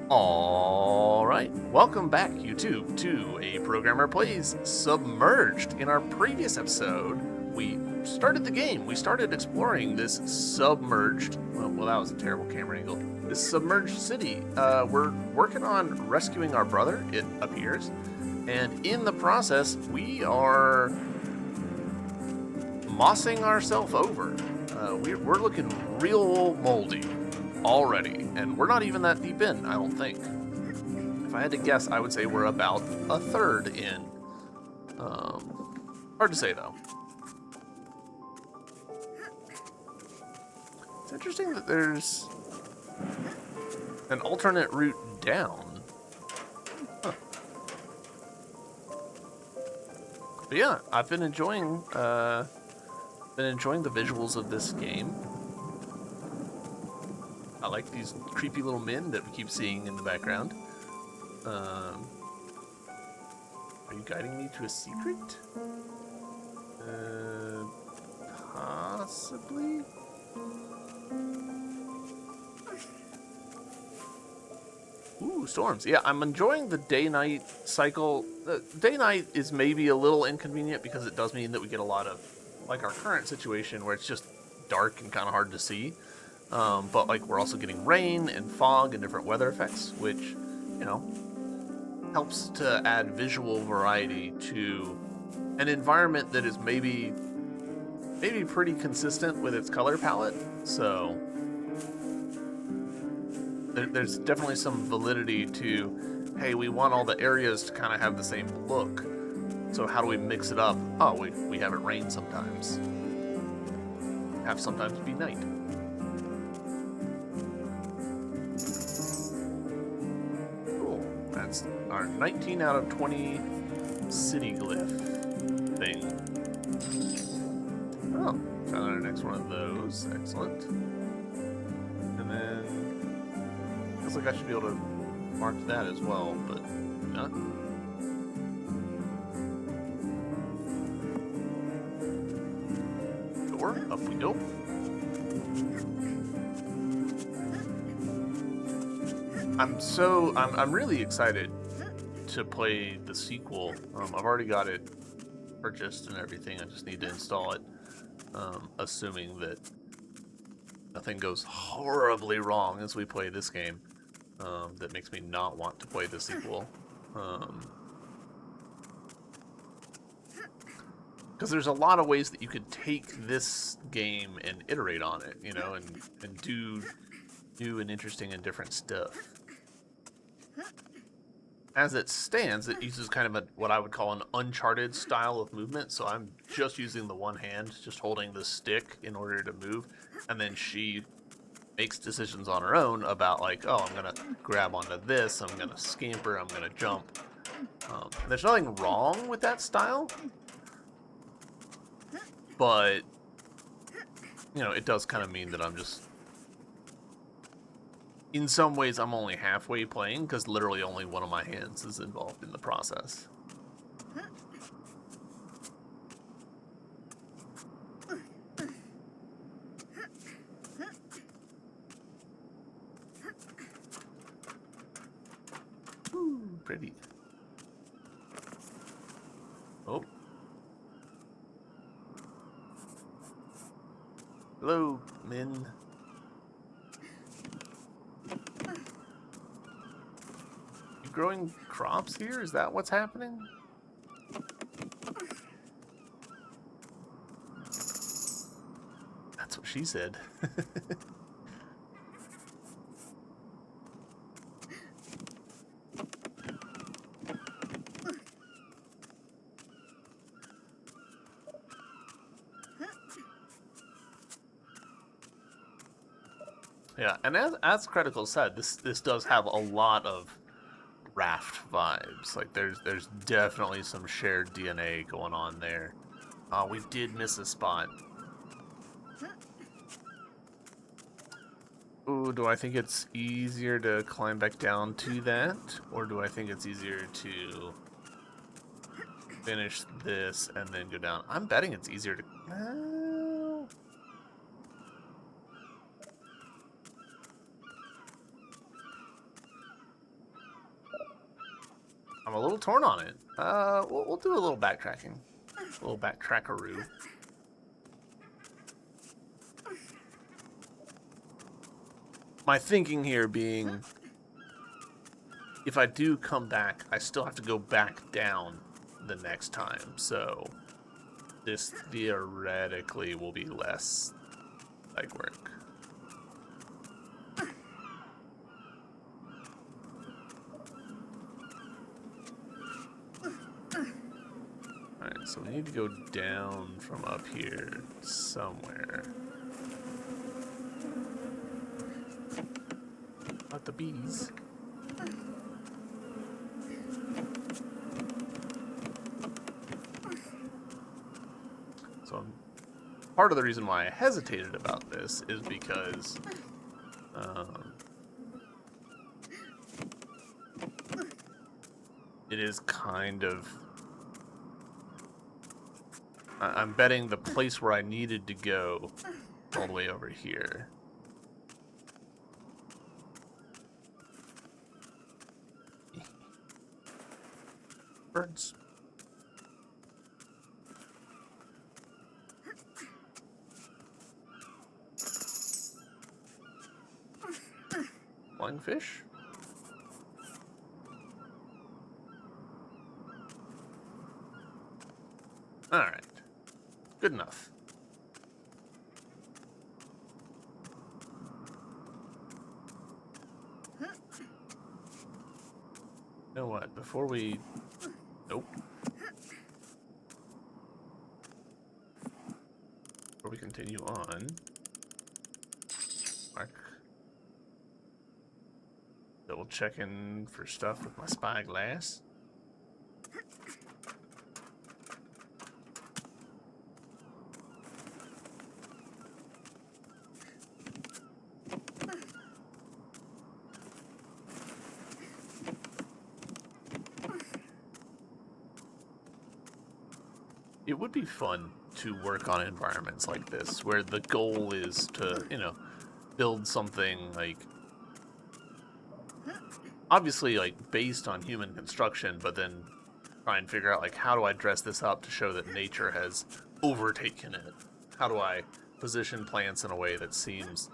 Alright, welcome back, YouTube, to A Programmer Plays Submerged. In our previous episode, we started the game. We started exploring this submerged, well that was a terrible camera angle, this submerged city. We're working on rescuing our brother, it appears, and in the process, we are mossing ourselves over. We're looking real moldy already, and we're not even that deep in, I don't think. If I had to guess, I would say we're about a third in. Hard to say, though. It's interesting that there's an alternate route down. Huh. But yeah, I've been enjoying the visuals of this game. I like these creepy little men that we keep seeing in the background. Are you guiding me to a secret? Possibly? Ooh, storms. Yeah, I'm enjoying the day-night cycle. The day-night is maybe a little inconvenient because it does mean that we get a lot of, like our current situation where it's just dark and kind of hard to see. But like we're also getting rain and fog and different weather effects, which, you know, helps to add visual variety to an environment that is maybe pretty consistent with its color palette. So there's definitely some validity to, hey, we want all the areas to kind of have the same look. So how do we mix it up? Oh, we have it rain sometimes. Have sometimes be night. That's our 19 out of 20 city glyph thing. Oh, found our next one of those. Excellent. And then, looks like I should be able to mark that as well, but not. Door, up we go. I'm really excited to play the sequel. I've already got it purchased and everything. I just need to install it, assuming that nothing goes horribly wrong as we play this game. That makes me not want to play the sequel. Because there's a lot of ways that you could take this game and iterate on it, you know, and do new and interesting and different stuff. As it stands, it uses kind of what I would call an Uncharted style of movement. So I'm just using the one hand, just holding the stick in order to move. And then she makes decisions on her own about like, oh, I'm going to grab onto this, I'm going to scamper, I'm going to jump. There's nothing wrong with that style. But, you know, it does kind of mean that I'm just... In some ways, I'm only halfway playing because literally only one of my hands is involved in the process. Ooh, pretty. Oh. Hello, Min. Growing crops here? Is that what's happening? That's what she said. Yeah, and as Critical said, this does have a lot of raft vibes. Like there's definitely some shared DNA going on there. We did miss a spot. Ooh, do I think it's easier to climb back down to that? Or do I think it's easier to finish this and then go down? I'm betting it's easier to... I'm a little torn on it. We'll do a little backtracking. A little backtrackaroo. My thinking here being, if I do come back, I still have to go back down the next time. So this theoretically will be less legwork. Alright, so we need to go down from up here somewhere. Not the bees. So part of the reason why I hesitated about this is because it is kind of... I'm betting the place where I needed to go all the way over here. Birds. Flying fish? Alright. Good enough. You know what? Before we... Nope. Before we continue on... Mark. Double checking for stuff with my spyglass. It would be fun to work on environments like this, where the goal is to, you know, build something, like, obviously, like, based on human construction, but then try and figure out, like, how do I dress this up to show that nature has overtaken it? How do I position plants in a way that seems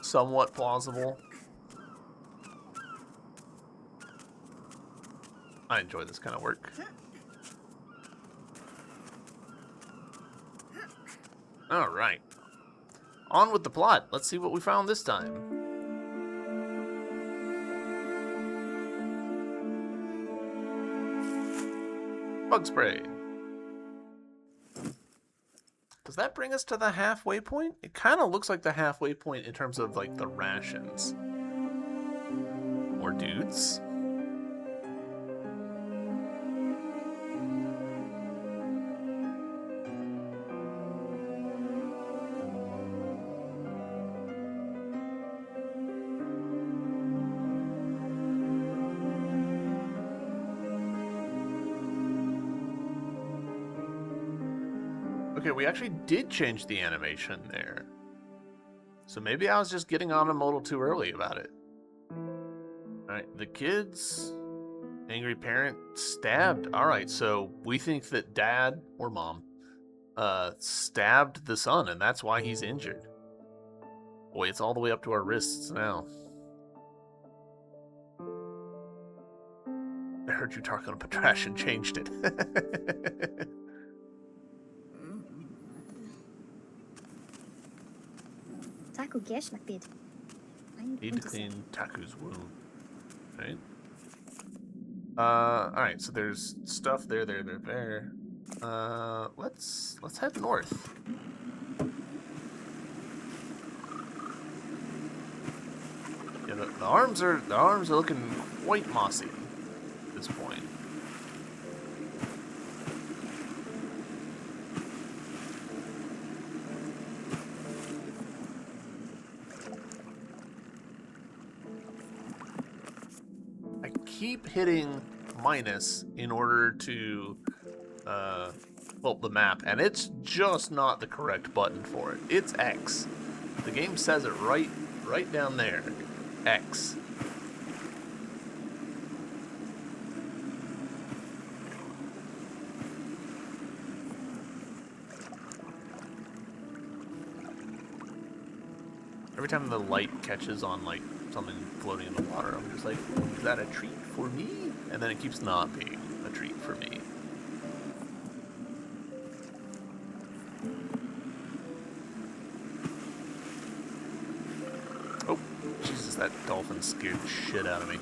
somewhat plausible? I enjoy this kind of work. Alright. On with the plot. Let's see what we found this time. Bug spray. Does that bring us to the halfway point? It kind of looks like the halfway point in terms of, like, the rations. More dudes. Okay, we actually did change the animation there. So maybe I was just getting on them a little too early about it. Alright, the kids, angry parent, stabbed. Alright, so we think that dad or mom stabbed the son, and that's why he's injured. Boy, it's all the way up to our wrists now. I heard you talking about trash and changed it. Taku Geshnakbid. Need to clean Taku's wound. Right? Alright, so there's stuff there. Let's head north. Yeah, the arms are looking quite mossy at this point. I keep hitting minus in order to pull up the map, and it's just not the correct button for it. It's X. The game says it right down there. X. every time the light catches on like something floating in the water, I'm just like, is that a treat for me? And then it keeps not being a treat for me. Oh, Jesus, that dolphin scared the shit out of me.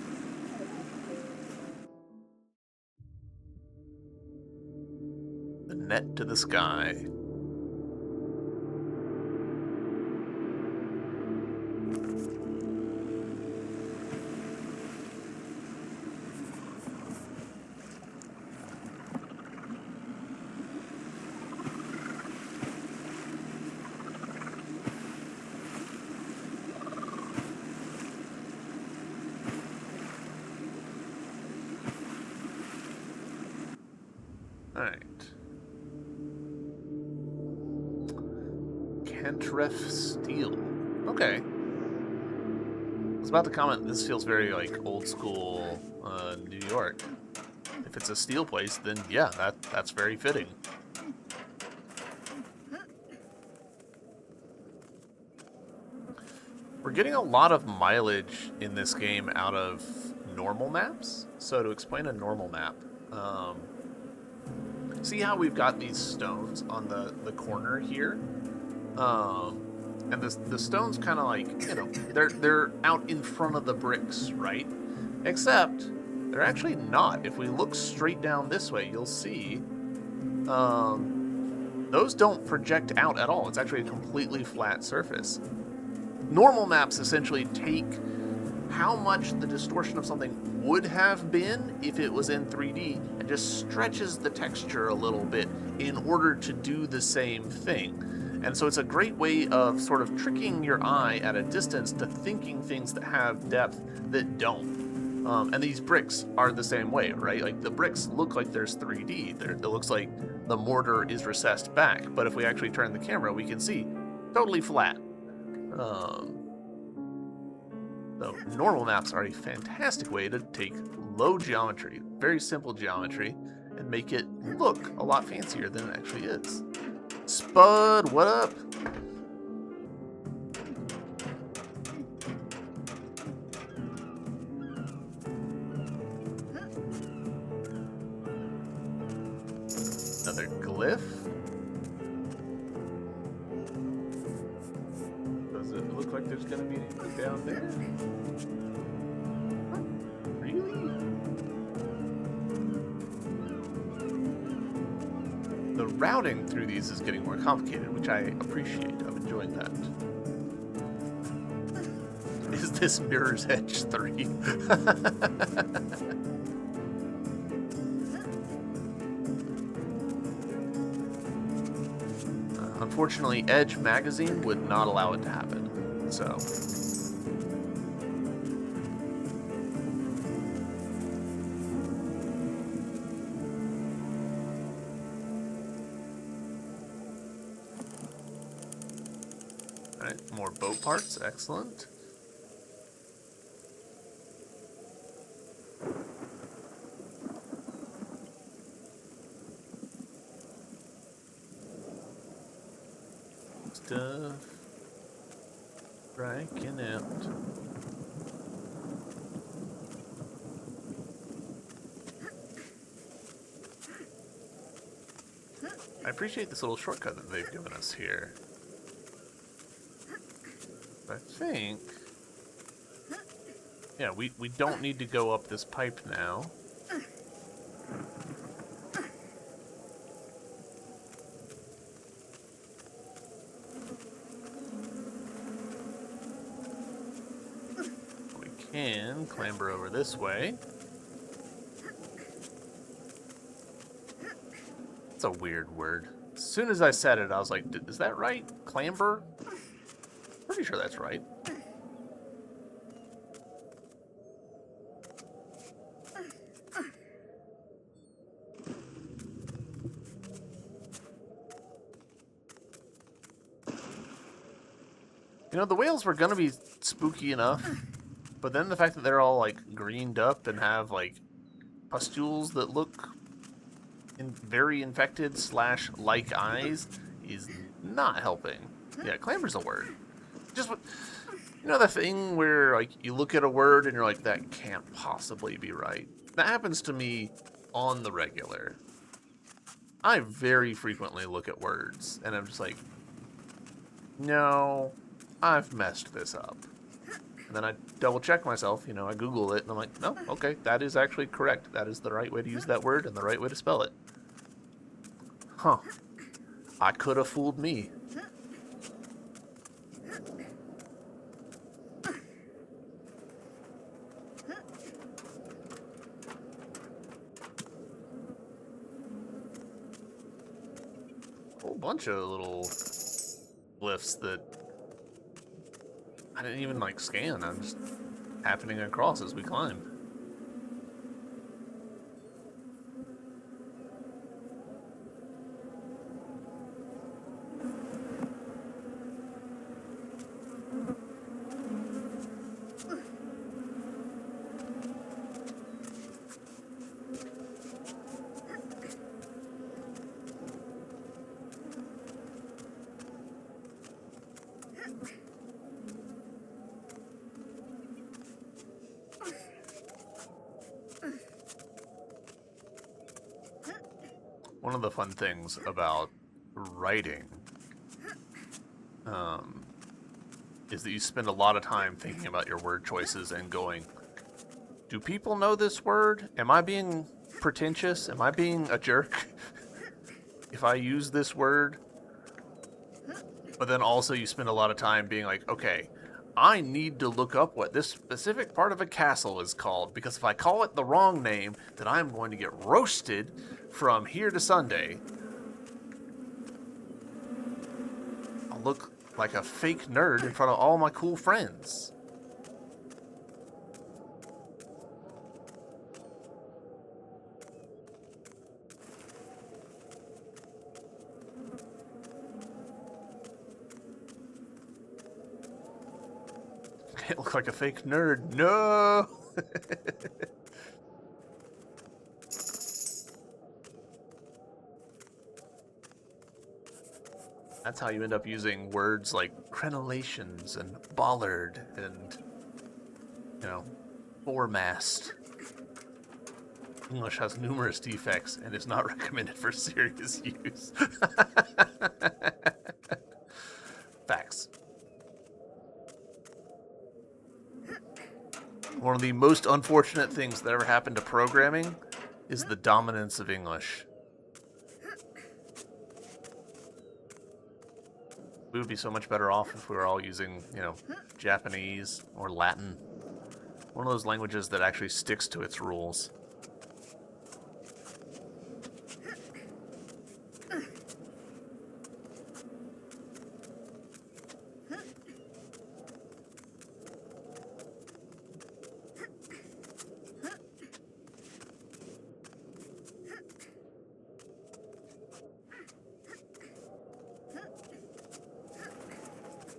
The net to the sky. Alright. Kentref steel. Okay. I was about to comment, this feels very like old school New York. If it's a steel place, then yeah, that's very fitting. We're getting a lot of mileage in this game out of normal maps. So to explain a normal map, see how we've got these stones on the corner here? And the stones kind of like, you know, they're out in front of the bricks, right? Except they're actually not. If we look straight down this way, you'll see those don't project out at all. It's actually a completely flat surface. Normal maps essentially take how much the distortion of something would have been if it was in 3D and just stretches the texture a little bit in order to do the same thing. And so it's a great way of sort of tricking your eye at a distance to thinking things that have depth that don't. And these bricks are the same way, right? Like the bricks look like there's 3D. It looks like the mortar is recessed back. But if we actually turn the camera, we can see totally flat. So normal maps are a fantastic way to take low geometry, very simple geometry, and make it look a lot fancier than it actually is. Spud, what up? Another glyph. Does it look like there's gonna be anything down there? Really? The routing through these is getting more complicated, which I appreciate. I'm enjoying that. Is this Mirror's Edge 3? Unfortunately, Edge magazine would not allow it to happen, so... Alright, more boat parts, excellent. Stuff breaking out. I appreciate this little shortcut that they've given us here. I think... Yeah, we don't need to go up this pipe now. We can clamber over this way. It's a weird word. As soon as I said it, I was like, is that right? Clamber? Pretty sure that's right. You know, the whales were gonna be spooky enough, but then the fact that they're all, like, greened up and have, like, pustules that look very infected / like eyes is not helping. Yeah, clamber's a word. Just what... You know the thing where like you look at a word and you're like, that can't possibly be right. That happens to me on the regular. I very frequently look at words and I'm just like, no, I've messed this up. And then I double check myself, I Google it and I'm like, no, okay, that is actually correct. That is the right way to use that word and the right way to spell it. Huh. I could have fooled me. Whole bunch of little glyphs that I didn't even like scan. I'm just happening across as we climb. One of the fun things about writing is that you spend a lot of time thinking about your word choices and going, do people know this word? Am I being pretentious? Am I being a jerk if I use this word? But then also you spend a lot of time being like, okay, I need to look up what this specific part of a castle is called, because if I call it the wrong name, then I'm going to get roasted from here to Sunday. I'll look like a fake nerd in front of all my cool friends. Can't look like a fake nerd. No! That's how you end up using words like crenellations and bollard and, foremast. English has numerous defects and is not recommended for serious use. Facts. One of the most unfortunate things that ever happened to programming is the dominance of English. We would be so much better off if we were all using, Japanese or Latin. One of those languages that actually sticks to its rules.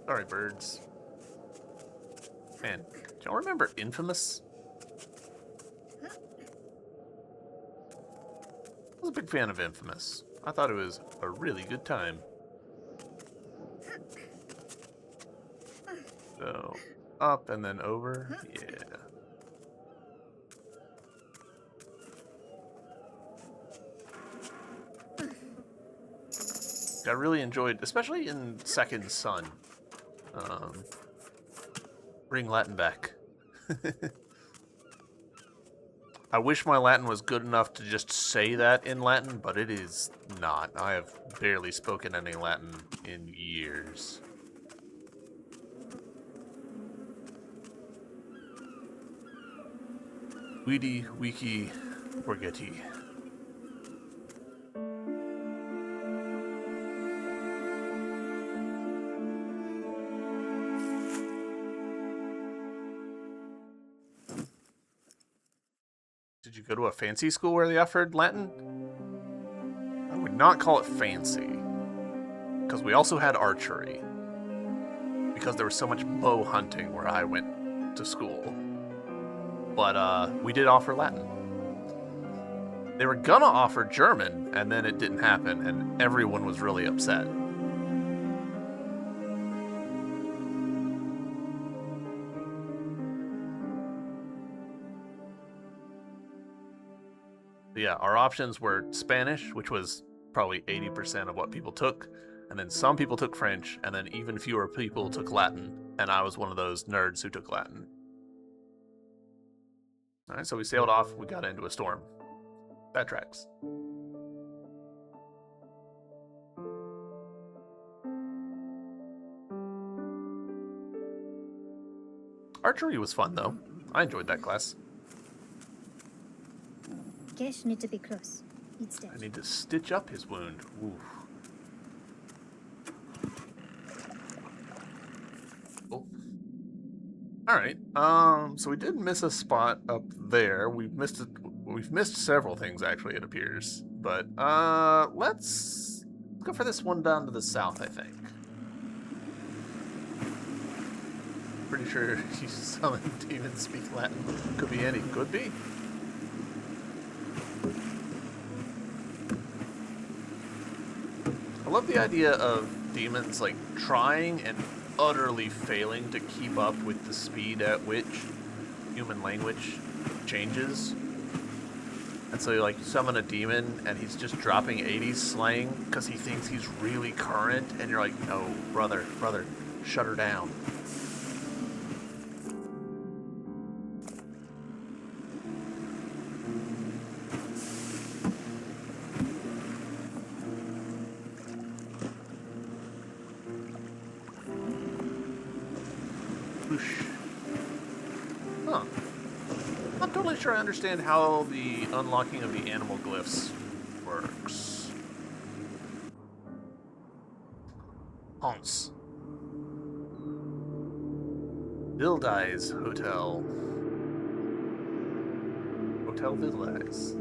Sorry, birds. Man, do y'all remember Infamous? I was a big fan of Infamous. I thought it was a really good time. So, up and then over. Yeah. I really enjoyed, especially in Second Son, bring Latin back. I wish my Latin was good enough to just say that in Latin, but it is not. I have barely spoken any Latin in years. Weedy, wiki, forgetty. Did you go to a fancy school where they offered Latin? I would not call it fancy. Because we also had archery. Because there was so much bow hunting where I went to school. But we did offer Latin. They were gonna offer German, and then it didn't happen, and everyone was really upset. Yeah, our options were Spanish, which was probably 80% of what people took, and then some people took French, and then even fewer people took Latin, and I was one of those nerds who took Latin. All right, so we sailed off, we got into a storm. That tracks. Archery was fun, though. I enjoyed that class. Gesh need to be close. It's dead. I need to stitch up his wound. Oof. Cool. Alright, so we did miss a spot up there. We've missed several things, actually, it appears. But, let's go for this one down to the south, I think. Pretty sure you summoned demons speak Latin. Could be any. Could be. I love the idea of demons, like, trying and utterly failing to keep up with the speed at which human language changes. And so you, like, summon a demon, and he's just dropping 80s slang because he thinks he's really current, and you're like, no, brother, shut her down. Huh. Not totally sure I understand how the unlocking of the animal glyphs works. Hans. Vildai's Hotel. Hotel Vildai's.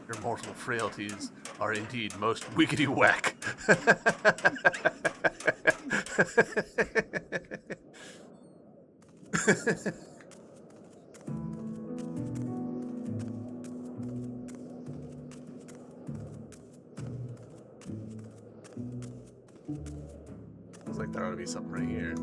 Your mortal frailties are indeed most wickety whack. Looks like there ought to be something right here.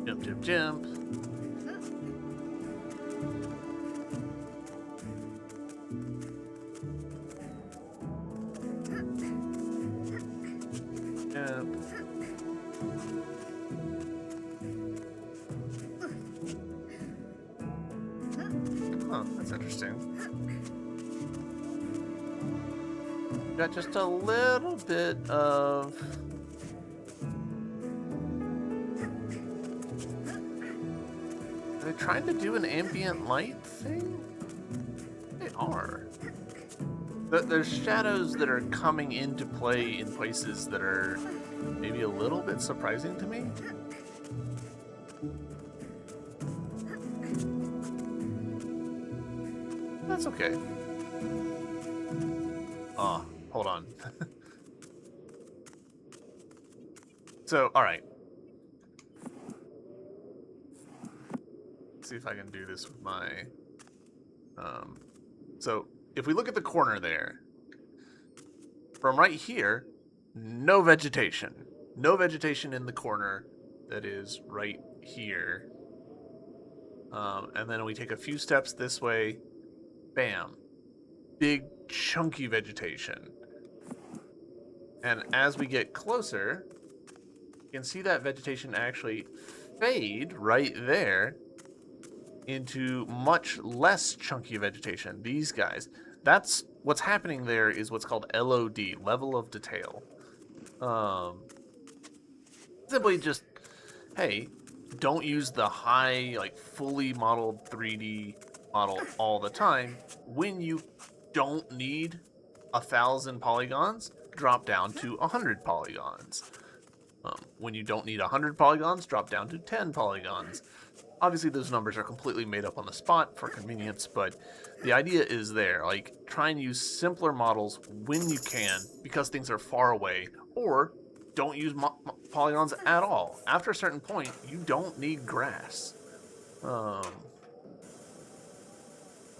Jump, jump, jump. Jump. Huh, that's interesting. Got just a little bit of... Are they trying to do an ambient light thing? They are. There's shadows that are coming into play in places that are maybe a little bit surprising to me. That's okay. Oh, hold on. So, alright. See if I can do this with my... So, if we look at the corner there, from right here, no vegetation. No vegetation in the corner that is right here. And then we take a few steps this way, bam. Big, chunky vegetation. And as we get closer, you can see that vegetation actually fade right there into much less chunky vegetation. These guys. That's what's happening there is what's called LOD, level of detail. Simply just, hey, don't use the high, like, fully modeled 3D model all the time. When you don't need 1,000 polygons, drop down to 100 polygons. When you don't need 100 polygons, drop down to 10 polygons. Obviously, those numbers are completely made up on the spot for convenience, but the idea is there. Like, try and use simpler models when you can because things are far away, or don't use polygons at all. After a certain point, you don't need grass. A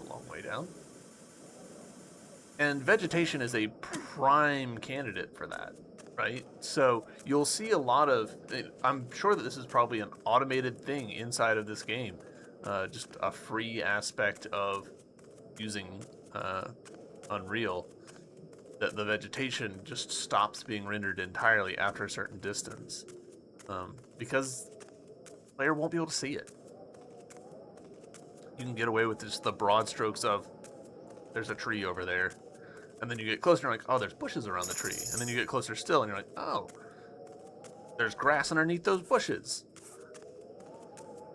long way down. And vegetation is a prime candidate for that, right? So you'll see a lot of. I'm sure that this is probably an automated thing inside of this game, just a free aspect of using Unreal. That the vegetation just stops being rendered entirely after a certain distance, because the player won't be able to see it. You can get away with just the broad strokes of there's a tree over there. And then you get closer and you're like, oh, there's bushes around the tree. And then you get closer still and you're like, oh, there's grass underneath those bushes.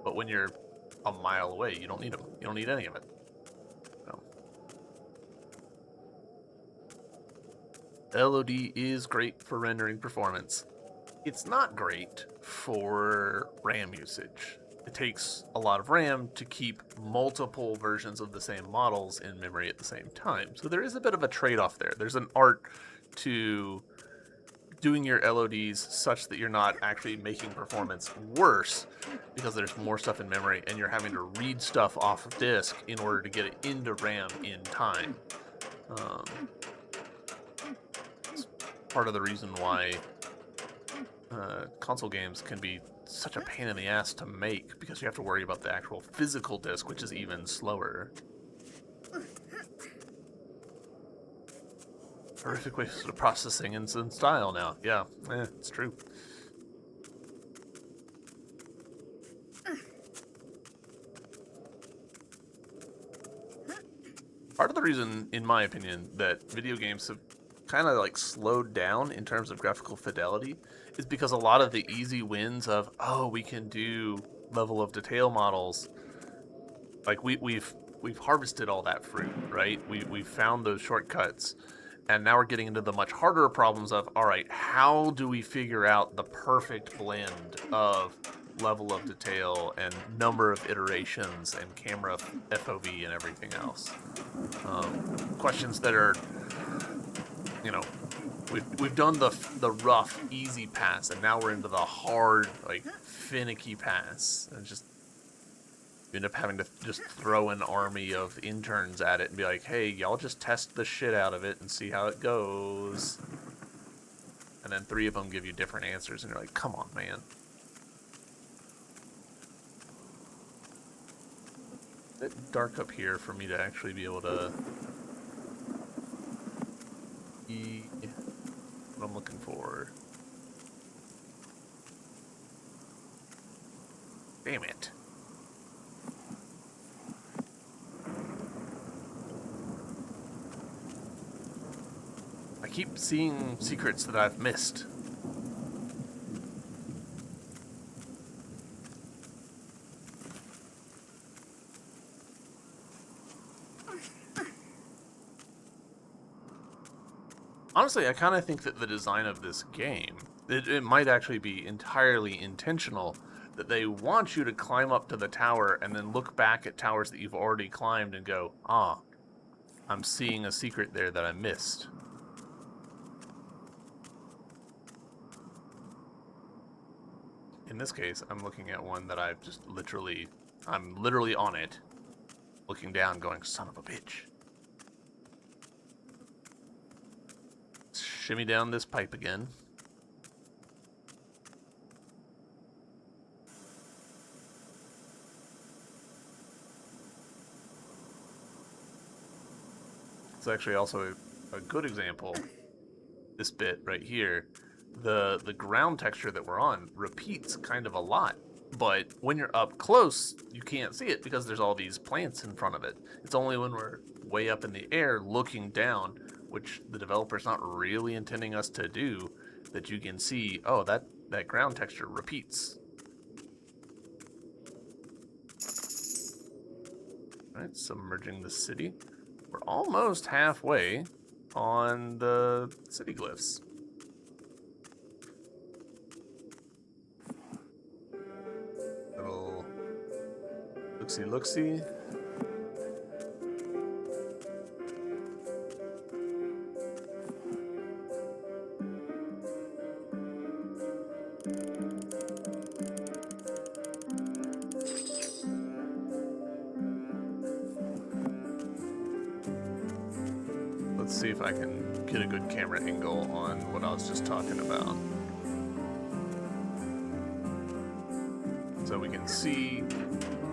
But when you're a mile away, you don't need them. You don't need any of it. So. LOD is great for rendering performance. It's not great for RAM usage. It takes a lot of RAM to keep multiple versions of the same models in memory at the same time. So there is a bit of a trade-off there. There's an art to doing your LODs such that you're not actually making performance worse because there's more stuff in memory and you're having to read stuff off of disk in order to get it into RAM in time. It's part of the reason why console games can be such a pain in the ass to make because you have to worry about the actual physical disc, which is even slower. Horrific ways of processing in style now. Yeah, it's true. Part of the reason, in my opinion, that video games have kind of like slowed down in terms of graphical fidelity is because a lot of the easy wins of, oh, we can do level of detail models, like we've harvested all that fruit, right? We've found those shortcuts, and now we're getting into the much harder problems of, all right, how do we figure out the perfect blend of level of detail and number of iterations and camera FOV and everything else? Questions that are, you know, we've done the rough, easy pass, and now we're into the hard, like, finicky pass. And just you end up having to just throw an army of interns at it and be like, hey, y'all just test the shit out of it and see how it goes. And then 3 of them give you different answers, and you're like, come on, man. A bit dark up here for me to actually be able to see what I'm looking for. Damn it. I keep seeing secrets that I've missed. Honestly, I kind of think that the design of this game, it might actually be entirely intentional, that they want you to climb up to the tower and then look back at towers that you've already climbed and go, ah, I'm seeing a secret there that I missed. In this case, I'm looking at one that I've just I'm literally on it, looking down going, son of a bitch. Shimmy down this pipe again. It's actually also a good example, this bit right here. The ground texture that we're on repeats kind of a lot, but when you're up close, you can't see it because there's all these plants in front of it. It's only when we're way up in the air looking down, which the developer's not really intending us to do, that you can see, oh, that ground texture repeats. Alright, submerging the city. We're almost halfway on the city glyphs. Looksy, looksy. Let's see if I can get a good camera angle on what I was just talking about. So we can see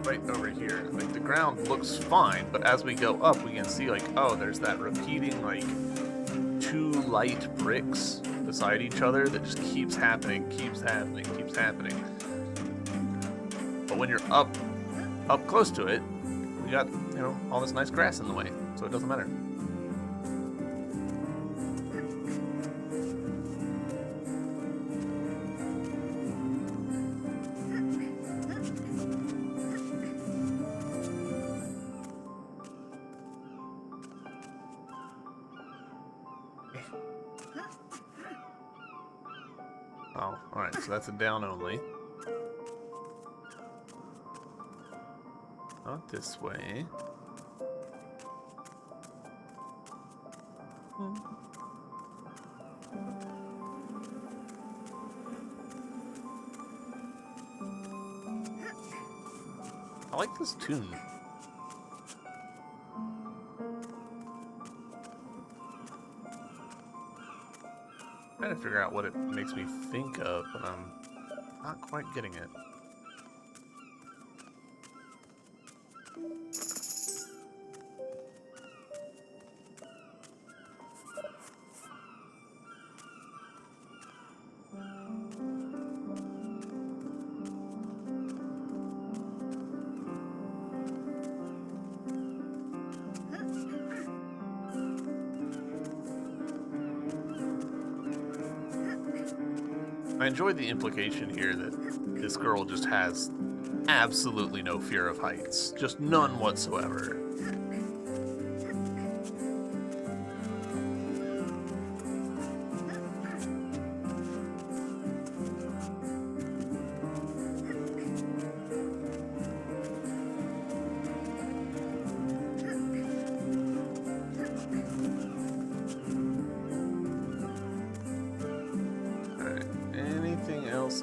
right over here, like the ground looks fine, but as we go up, we can see like, oh, there's that repeating like 2 light bricks beside each other that just keeps happening, keeps happening, keeps happening. But when you're up close to it, we got, you know, all this nice grass in the way, so it doesn't matter. Oh, alright, so that's a down only. Not this way. I like this tune. Trying to figure out what it makes me think of, but I'm not quite getting it. I enjoy the implication here that this girl just has absolutely no fear of heights. Just none whatsoever.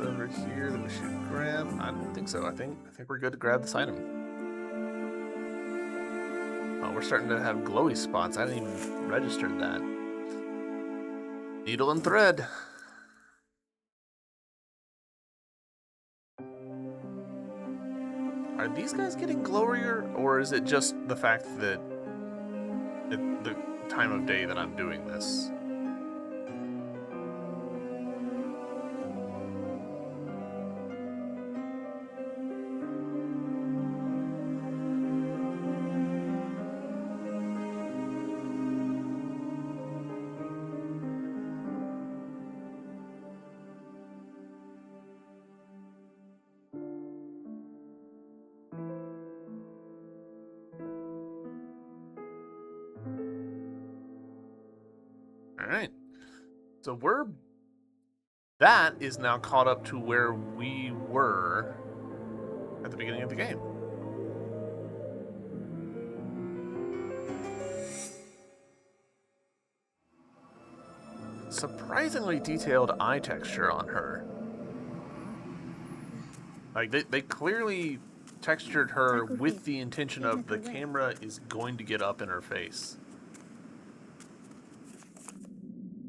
Over here that we should grab? I don't think so. I think we're good to grab this item. Oh, we're starting to have glowy spots. I didn't even register that. Needle and thread. Are these guys getting glowier, or is it just the fact that the time of day that I'm doing this? Alright. So that is now caught up to where we were at the beginning of the game. Surprisingly detailed eye texture on her. Like, they clearly textured her with the intention of the camera is going to get up in her face.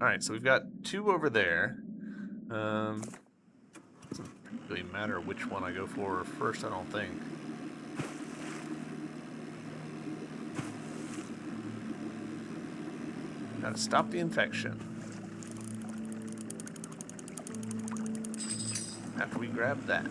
Alright, so we've got 2 over there. Doesn't really matter which one I go for first, I don't think. Gotta stop the infection. After we grab that.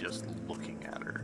just looking at her.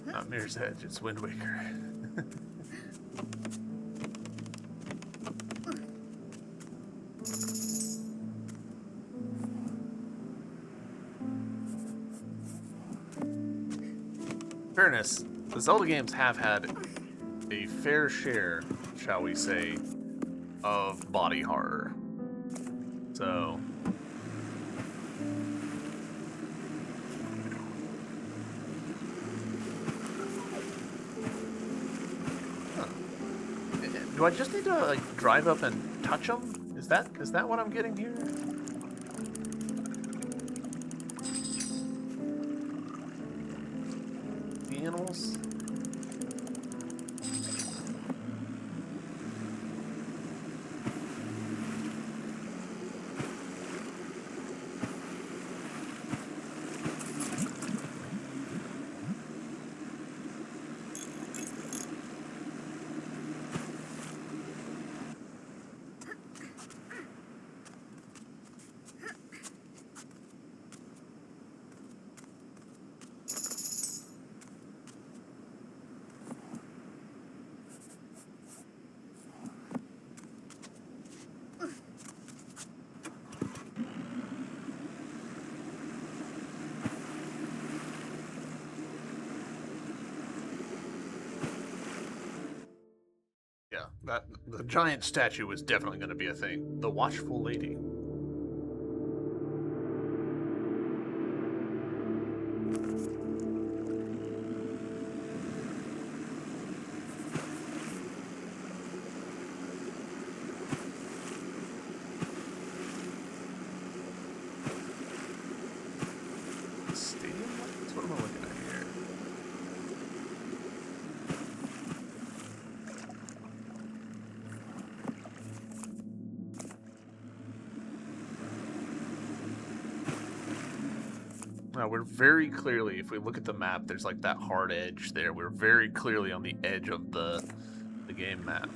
Not Mirror's Edge, it's Wind Waker. Fairness, the Zelda games have had a fair share, shall we say, of body horror. So... Do I just need to like drive up and touch them? Is that what I'm getting here? The animals? Yeah, the giant statue is definitely going to be a thing. The Watchful Lady. Stadium lights? What am I looking at here? Now, we're very clearly, if we look at the map, there's like that hard edge there. We're very clearly on the edge of the game map.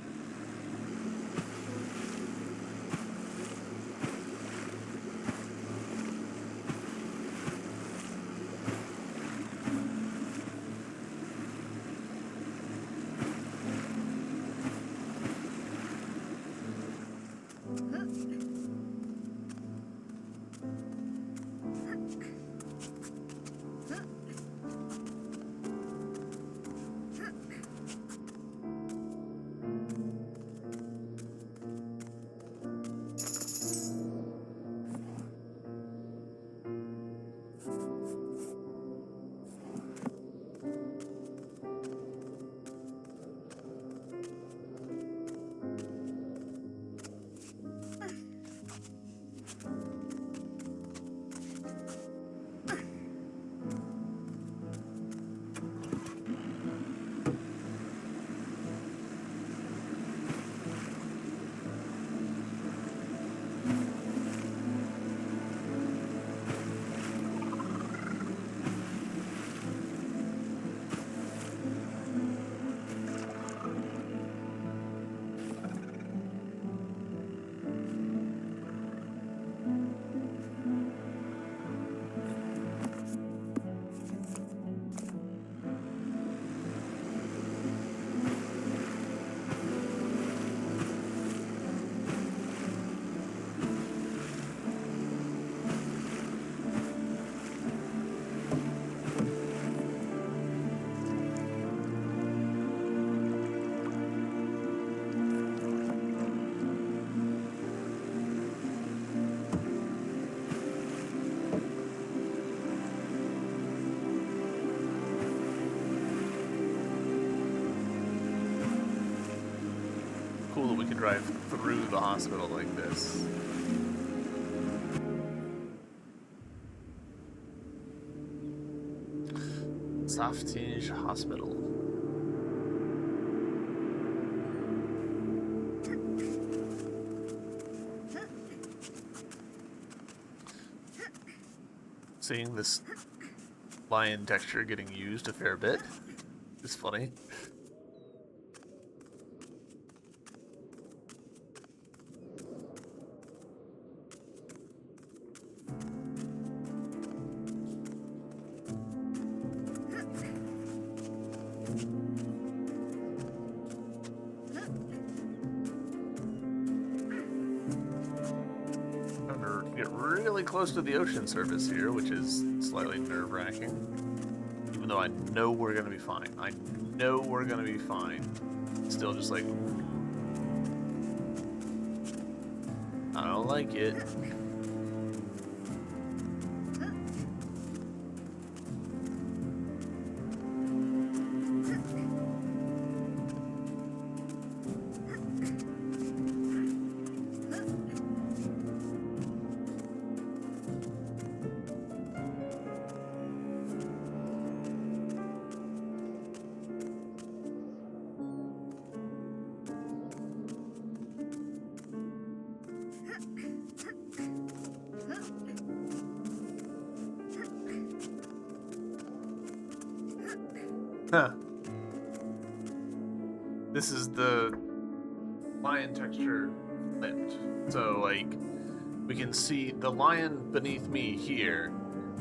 drive through the hospital like this. Saftige Hospital. Seeing this lion texture getting used a fair bit is funny. Get really close to the ocean surface here, which is slightly nerve-wracking. Even though I know we're gonna be fine. I know we're gonna be fine. Still just like... I don't like it. Huh. This is the lion texture flipped. So, like, we can see the lion beneath me here.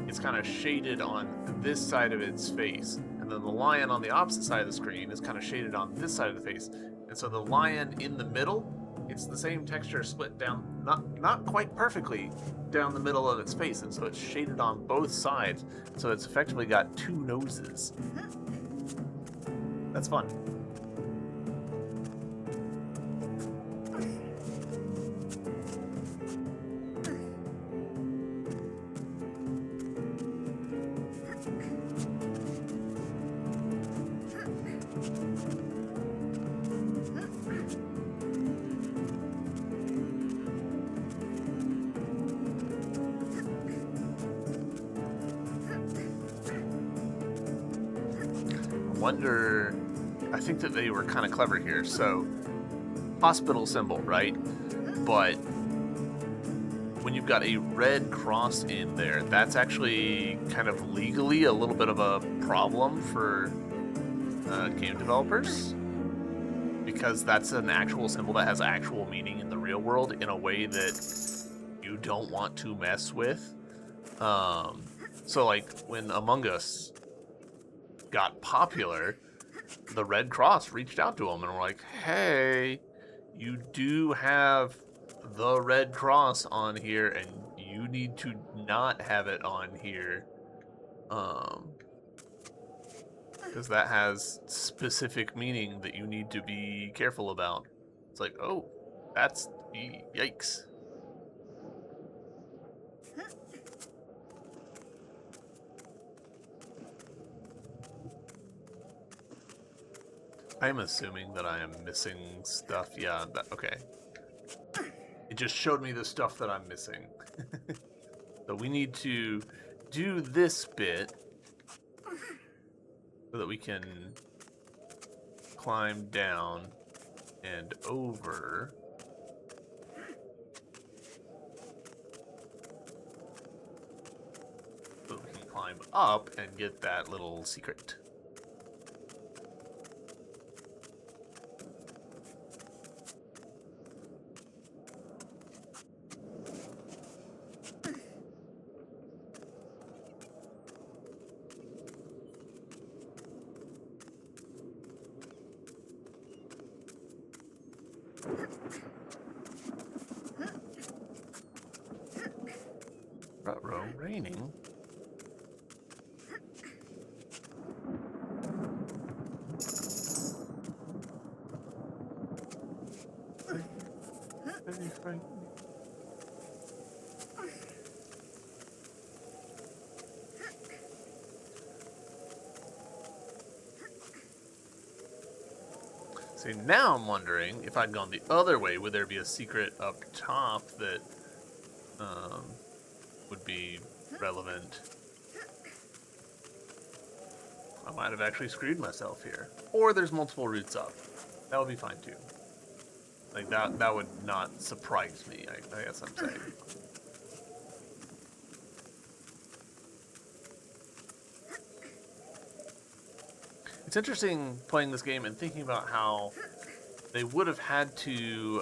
It's kind of shaded on this side of its face. And then the lion on the opposite side of the screen is kind of shaded on this side of the face. And so the lion in the middle, it's the same texture split down, not quite perfectly, down the middle of its face. And so it's shaded on both sides. So it's effectively got two noses. That's fun. Wonder, I think that they were kind of clever here. So, hospital symbol, right? But when you've got a red cross in there, that's actually kind of legally a little bit of a problem for game developers, because that's an actual symbol that has actual meaning in the real world in a way that you don't want to mess with. So, like, when Among Us got popular, the Red Cross reached out to them and were like, hey, you do have the Red Cross on here and you need to not have it on here, because that has specific meaning that you need to be careful about. It's like, oh, that's yikes. I'm assuming that I am missing stuff. Yeah, okay. It just showed me the stuff that I'm missing. So we need to do this bit so that we can climb down and over. So we can climb up and get that little secret. Ruh-roh, raining. Very frightening. See, now I'm wondering if I'd gone the other way, would there be a secret up top that would be relevant? I might have actually screwed myself here. Or there's multiple routes up. That would be fine too. Like that would not surprise me, I guess I'm saying. It's interesting playing this game and thinking about how they would have had to,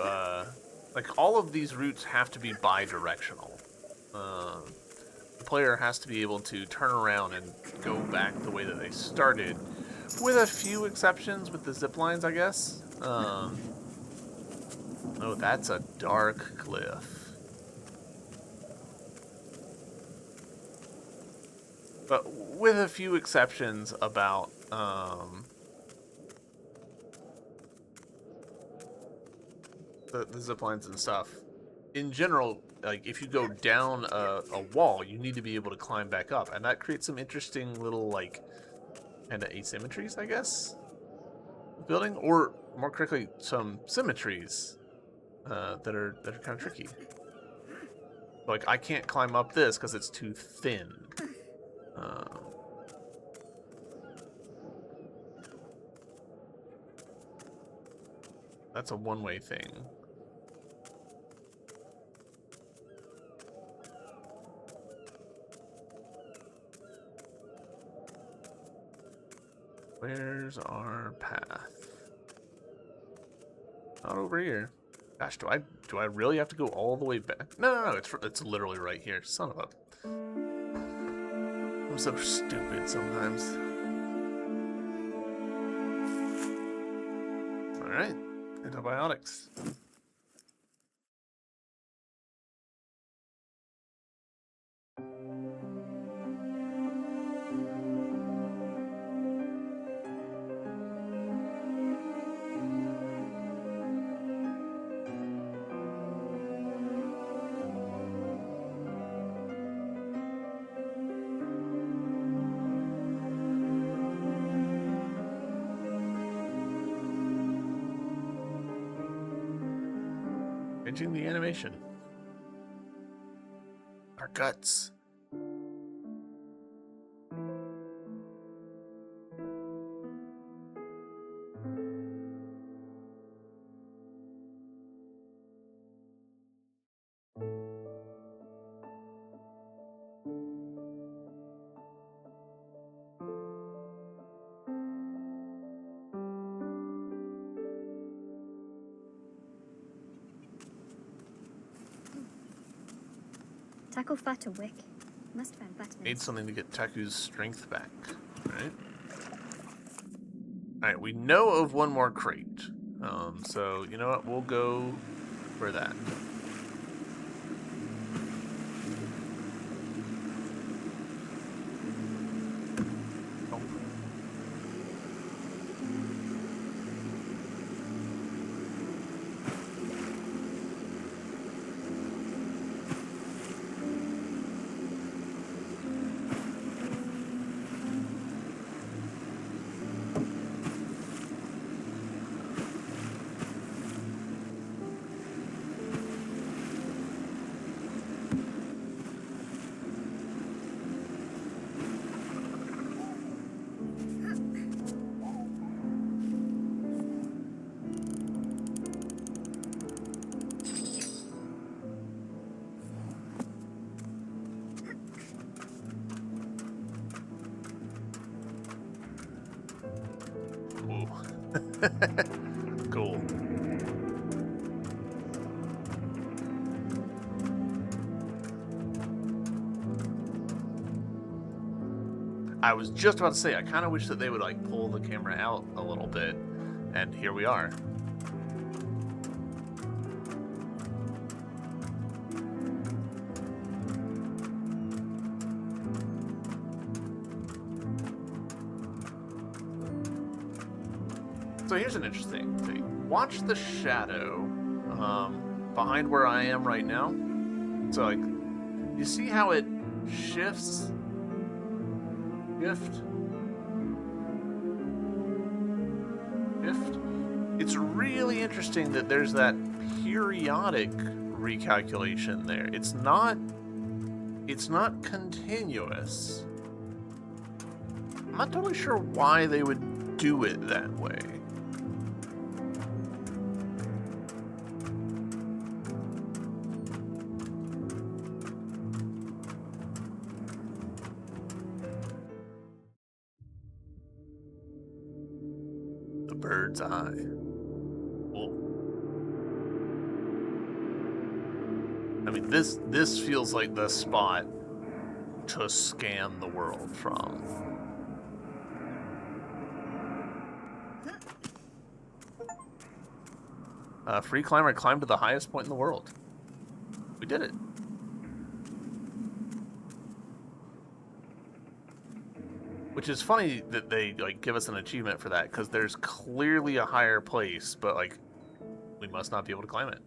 like, all of these routes have to be bi-directional. The player has to be able to turn around and go back the way that they started, with a few exceptions with the zip lines, I guess. Oh, that's a dark cliff. But with a few exceptions about, the zip lines and stuff. In general, like, if you go down a wall, you need to be able to climb back up, and that creates some interesting little, like, kind of asymmetries, I guess, building, or more correctly, some symmetries that are kind of tricky. Like, I can't climb up this because it's too thin. That's a one-way thing. Where's our path? Not over here. Gosh, do I really have to go all the way back? No, it's literally right here. Son of a... I'm so stupid sometimes. All right, antibiotics. Changing the animation. Our guts. Tackle fat a wick. Must find vitamins. Need something to get Taku's strength back. Alright. Alright, we know of one more crate. So, you know what? We'll go for that. Oh. Cool. I was just about to say, I kind of wish that they would, like, pull the camera out a little bit, and here we are. So here's an interesting thing. Watch the shadow behind where I am right now. So, like, you see how it shifts? Shift. It's really interesting that there's that periodic recalculation there. It's not continuous. I'm not totally sure why they would do it that way. The bird's eye. Cool. I mean, this feels like the spot to scan the world from. Free climber climbed to the highest point in the world. We did it. Which is funny that they like give us an achievement for that, because there's clearly a higher place, but like we must not be able to climb it.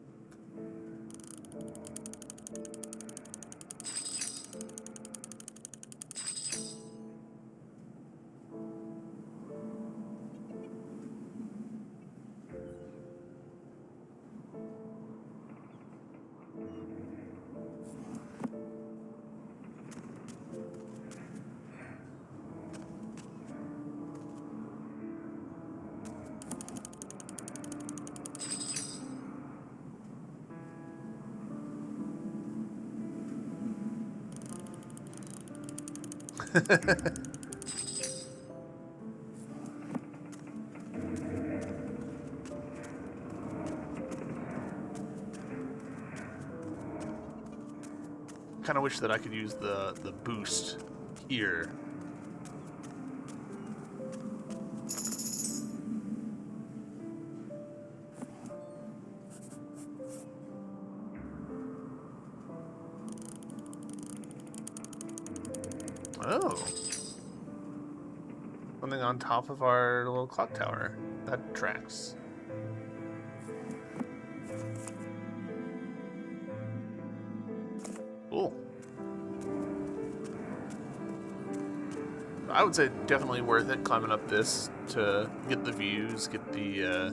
Kind of wish that I could use the boost here. Oh. Something on top of our little clock tower. That tracks. Cool. I would say definitely worth it climbing up this to get the views, get the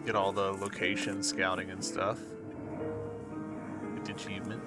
get all the location scouting and stuff. Get the achievement.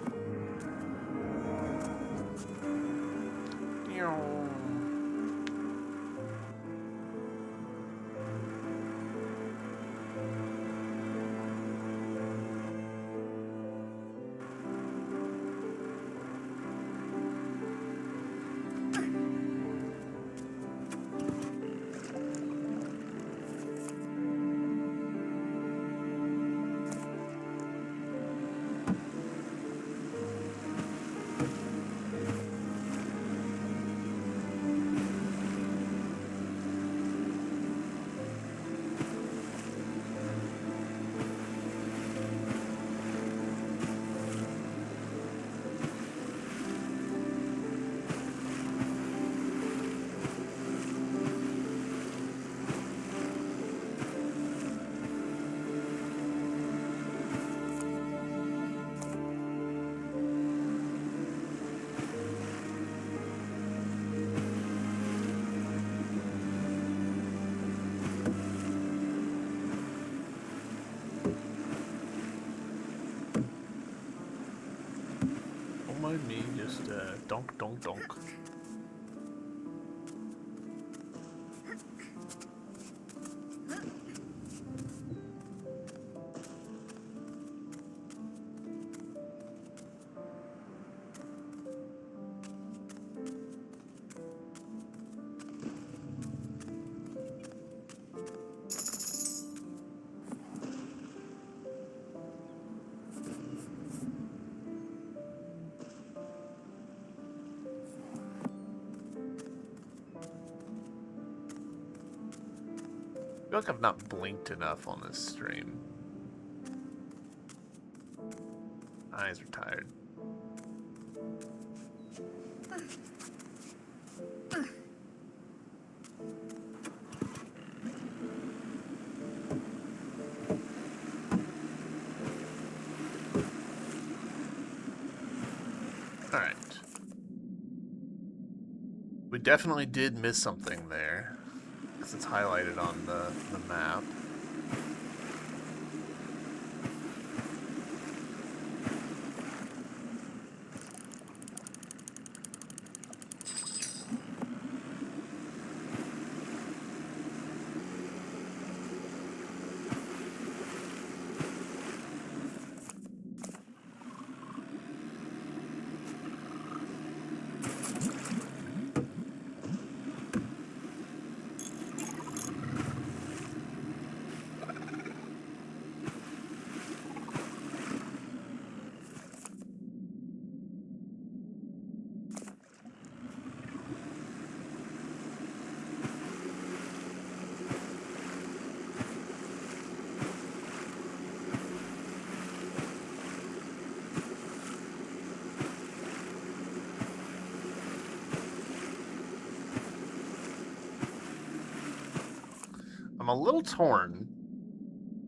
Mind me, just donk, donk, donk. I feel like I've not blinked enough on this stream. Eyes are tired. We definitely did miss something there, because it's highlighted on the map. I'm a little torn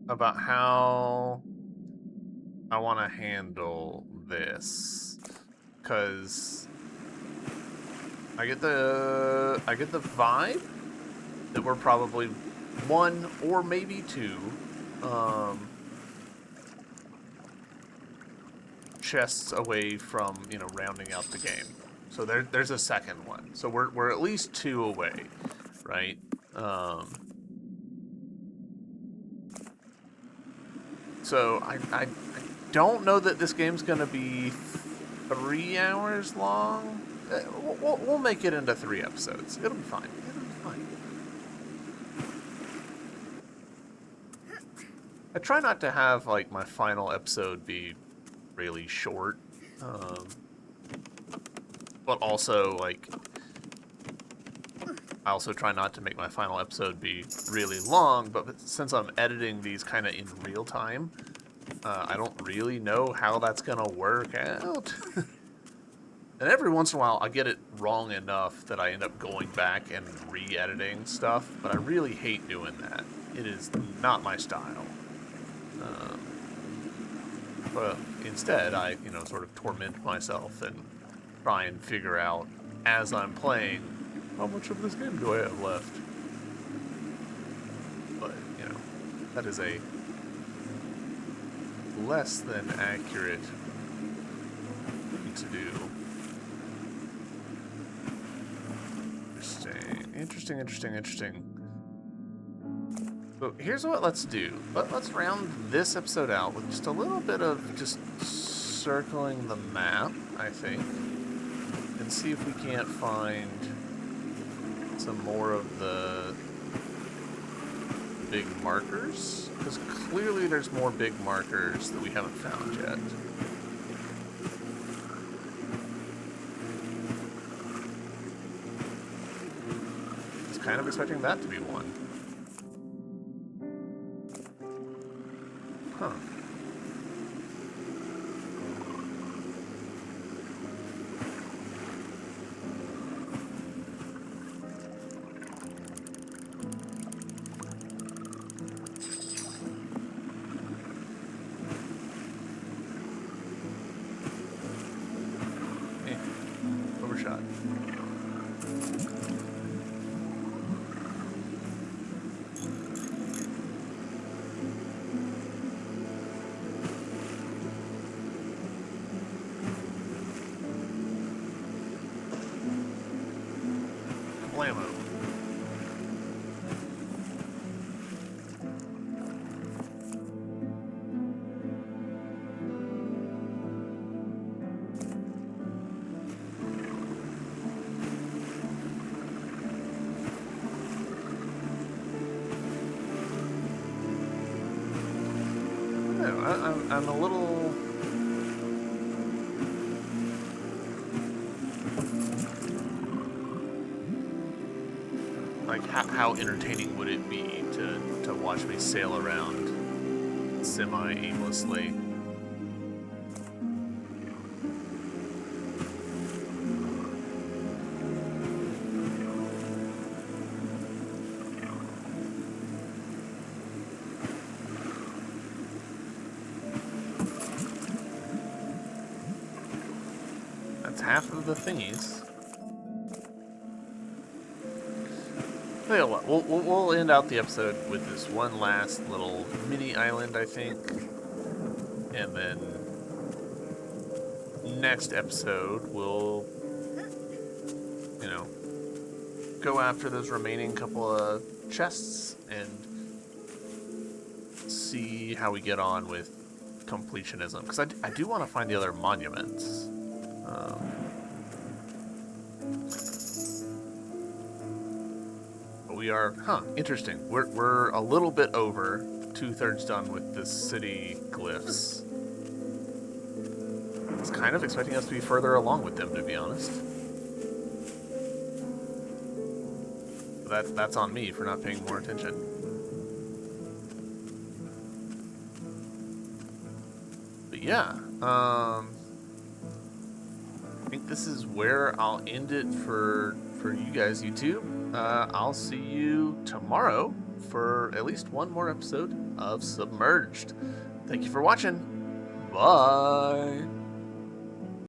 about how I want to handle this, because I get the vibe that we're probably one or maybe two chests away from rounding out the game. So there's a second one. So we're at least two away, right? So I don't know that this game's gonna be 3 hours long. We'll make it into 3 episodes. It'll be fine. It'll be fine. I try not to have like my final episode be really short, but also like I also try not to make my final episode be really long. But since I'm editing these kind of in real time, I don't really know how that's gonna work out. And every once in a while, I get it wrong enough that I end up going back and re-editing stuff, but I really hate doing that. It is not my style. But instead, I, sort of torment myself and try and figure out, as I'm playing, how much of this game do I have left? But, that is a less than accurate thing to do. Interesting. So here's what let's do. Let's round this episode out with just a little bit of just circling the map, I think, and see if we can't find some more of the big markers, because clearly there's more big markers that we haven't found yet. Kind of expecting that to be one. Huh. Overshot. Blammo. I'm a little... Like, how entertaining would it be to watch me sail around semi-aimlessly? That's half of the thingies. Tell you what, we'll end out the episode with this one last little mini island, I think. And then next episode, we'll, you know, go after those remaining couple of chests and see how we get on with completionism. Because I do want to find the other monuments. But we are, interesting. We're a little bit over 2/3 done with the city glyphs. I was kind of expecting us to be further along with them, to be honest. That's on me for not paying more attention. But yeah, I think this is where I'll end it for you guys, YouTube. I'll see you tomorrow for at least one more episode of Submerged. Thank you for watching. Bye.